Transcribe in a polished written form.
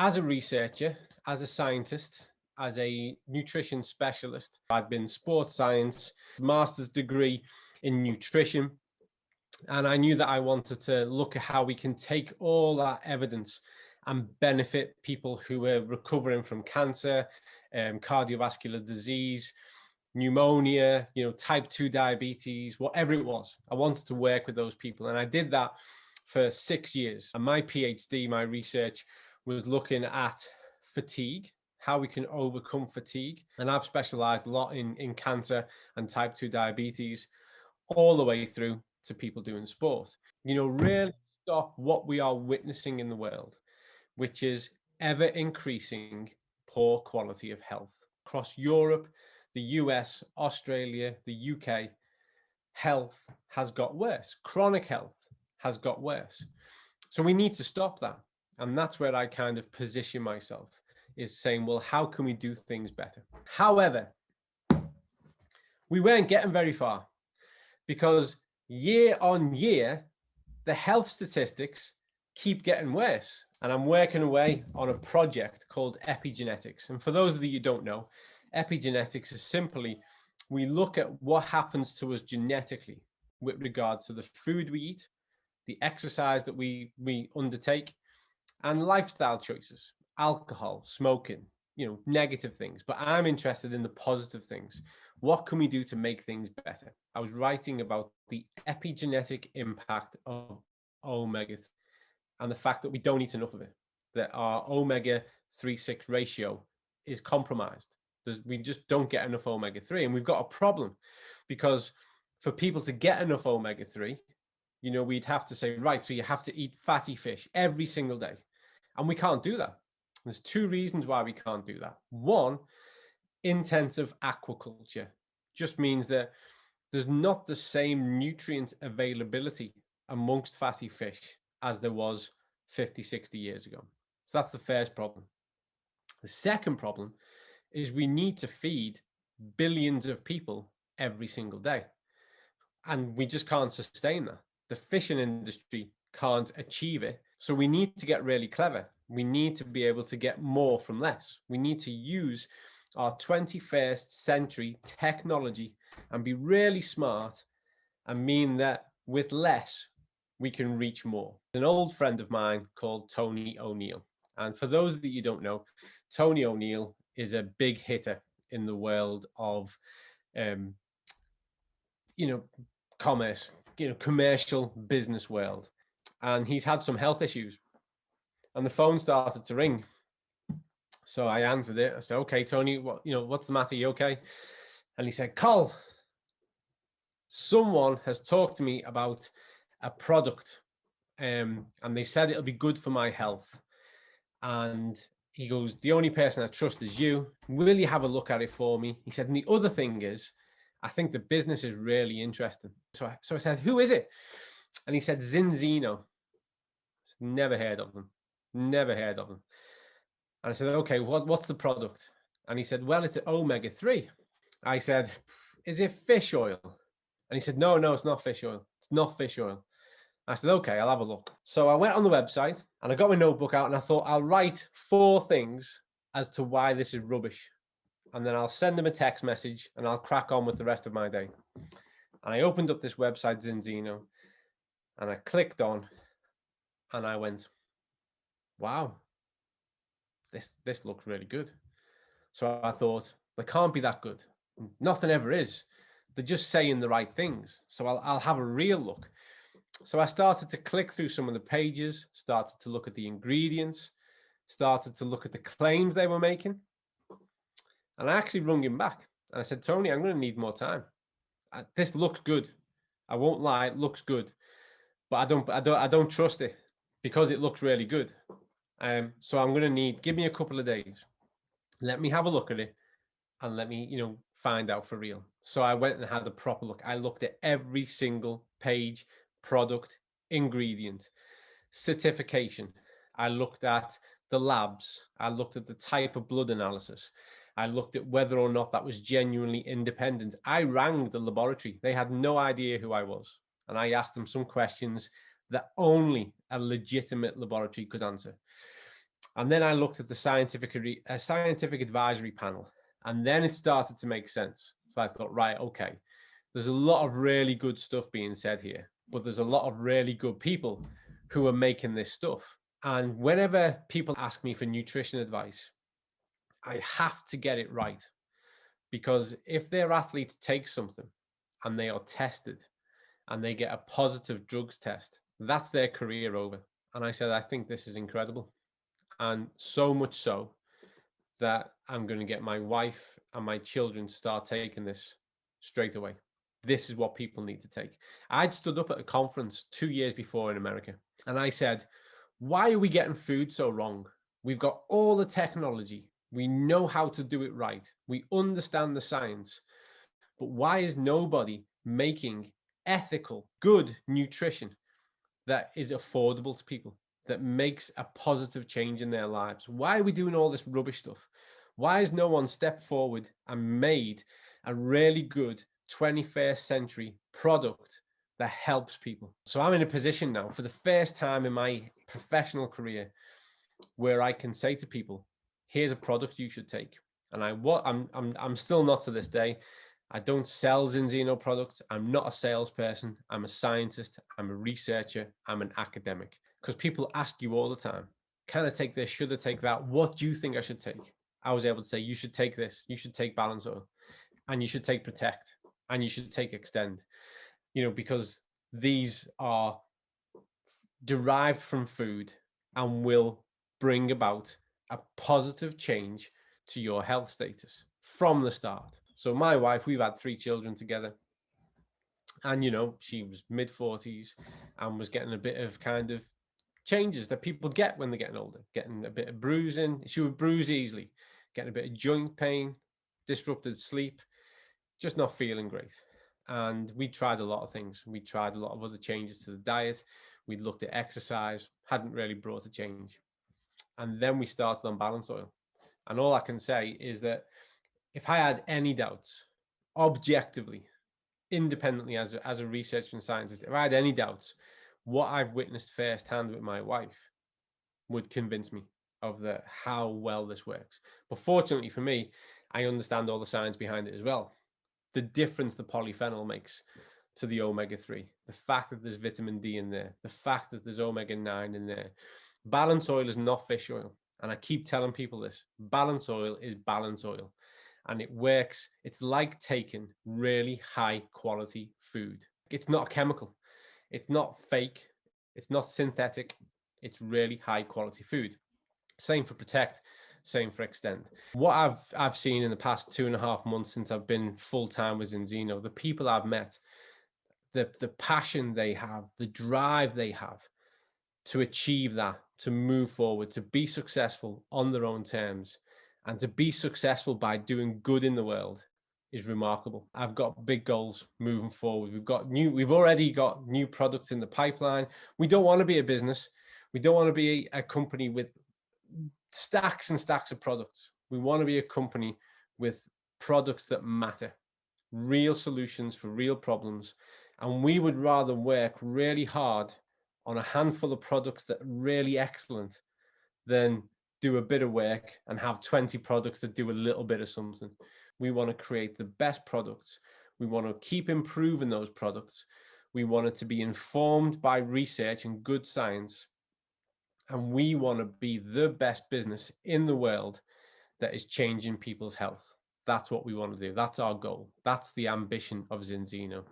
As a researcher, as a scientist, as a nutrition specialist, I've been sports science, master's degree in nutrition, and I knew that I wanted to look at how we can take all that evidence and benefit people who are recovering from cancer, cardiovascular disease, pneumonia, type 2 diabetes, whatever it was. I wanted to work with those people. And I did that for 6 years. And my PhD, my research was looking at fatigue, how we can overcome fatigue. And I've specialized a lot in cancer and type 2 diabetes, all the way through to people doing sport. Really stop what we are witnessing in the world, which is ever increasing poor quality of health. Across Europe, the US, Australia, the UK, health has got worse. Chronic health has got worse. So we need to stop that. And that's where I kind of position myself, is saying, well, how can we do things better? However, we weren't getting very far, because year on year, the health statistics keep getting worse. And I'm working away on a project called epigenetics. And for those of you who don't know, epigenetics is simply, we look at what happens to us genetically with regards to the food we eat, the exercise that we undertake, and lifestyle choices, alcohol, smoking, negative things. But I'm interested in the positive things. What can we do to make things better? I was writing about the epigenetic impact of omega-3 and the fact that we don't eat enough of it, that our omega-3/6 ratio is compromised. We just don't get enough omega-3, and we've got a problem, because for people to get enough omega-3, we'd have to say, right, so you have to eat fatty fish every single day, and we can't do that. There's two reasons why we can't do that. One, intensive aquaculture just means that there's not the same nutrient availability amongst fatty fish as there was 50, 60 years ago. So that's the first problem. The second problem is we need to feed billions of people every single day. And we just can't sustain that. The fishing industry can't achieve it. So we need to get really clever. We need to be able to get more from less. We need to use our 21st century technology and be really smart, and mean that with less, we can reach more. An old friend of mine called Tony O'Neill. And for those that you don't know, Tony O'Neill is a big hitter in the world of, commerce, commercial business world. And he's had some health issues, and the phone started to ring. So I answered it. I said, okay, Tony, what's the matter? You okay? And he said, Col, someone has talked to me about a product, and they said it'll be good for my health. And he goes, the only person I trust is you. Will you have a look at it for me? He said, and the other thing is, I think the business is really interesting. So I said, who is it? And he said, Zinzino. Never heard of them. Never heard of them. And I said, okay, what's the product? And he said, well, it's omega-3. I said, is it fish oil? And he said, no, it's not fish oil. It's not fish oil. I said, okay, I'll have a look. So I went on the website and I got my notebook out and I thought, I'll write 4 things as to why this is rubbish. And then I'll send them a text message and I'll crack on with the rest of my day. And I opened up this website, Zinzino, and I clicked on, and I went, wow, this looks really good. So I thought, they can't be that good. Nothing ever is. They're just saying the right things. So I'll have a real look. So I started to click through some of the pages, started to look at the ingredients, started to look at the claims they were making. And I actually rung him back. And I said, Tony, I'm going to need more time. This looks good. I won't lie, it looks good. But I don't trust it, because it looks really good. So I'm going to give me a couple of days. Let me have a look at it and let me, find out for real. So I went and had a proper look. I looked at every single page, product, ingredient, certification. I looked at the labs. I looked at the type of blood analysis. I looked at whether or not that was genuinely independent. I rang the laboratory. They had no idea who I was. And I asked them some questions that only a legitimate laboratory could answer. And then I looked at the scientific advisory panel, and then it started to make sense. So I thought, right, okay, there's a lot of really good stuff being said here, but there's a lot of really good people who are making this stuff. And whenever people ask me for nutrition advice, I have to get it right, because if their athletes take something and they are tested and they get a positive drugs test, that's their career over. And I said, I think this is incredible. And so much so that I'm going to get my wife and my children to start taking this straight away. This is what people need to take. I'd stood up at a conference 2 years before in America, and I said, why are we getting food so wrong? We've got all the technology. We know how to do it right. We understand the science. But why is nobody making ethical, good nutrition that is affordable to people, that makes a positive change in their lives? Why are we doing all this rubbish stuff? Why has no one stepped forward and made a really good 21st century product that helps people? So I'm in a position now, for the first time in my professional career, where I can say to people, here's a product you should take. And I'm still not, to this day, I don't sell Zinzino products. I'm not a salesperson. I'm a scientist. I'm a researcher. I'm an academic. Because people ask you all the time, can I take this? Should I take that? What do you think I should take? I was able to say, you should take this. You should take Balance Oil, and you should take Protect, and you should take Extend, because these are derived from food and will bring about a positive change to your health status from the start. So my wife, we've had 3 children together, and she was mid-40s and was getting a bit of kind of changes that people get when they're getting older, getting a bit of bruising. She would bruise easily, getting a bit of joint pain, disrupted sleep, just not feeling great. And we tried a lot of things. We tried a lot of other changes to the diet. We looked at exercise, hadn't really brought a change. And then we started on Balance Oil. And all I can say is that if I had any doubts, objectively, independently as a researcher and scientist, if I had any doubts, what I've witnessed firsthand with my wife would convince me of how well this works. But fortunately for me, I understand all the science behind it as well. The difference the polyphenol makes to the omega-3, the fact that there's vitamin D in there, the fact that there's omega-9 in there. Balance Oil is not fish oil. And I keep telling people this. Balance Oil is balance oil. And it works. It's like taking really high quality food. It's not a chemical. It's not fake. It's not synthetic. It's really high quality food. Same for Protect. Same for Extend. What I've seen in the past 2.5 months since I've been full-time with Zinzino, the people I've met, the passion they have, the drive they have to achieve that, to move forward, to be successful on their own terms, and to be successful by doing good in the world is remarkable. I've got big goals moving forward. We've already got new products in the pipeline. We don't want to be a business. We don't want to be a company with stacks and stacks of products. We want to be a company with products that matter, real solutions for real problems. And we would rather work really hard on a handful of products that are really excellent than do a bit of work and have 20 products that do a little bit of something. We want to create the best products. We want to keep improving those products. We want it to be informed by research and good science. And we want to be the best business in the world that is changing people's health. That's what we want to do. That's our goal. That's the ambition of Zinzino.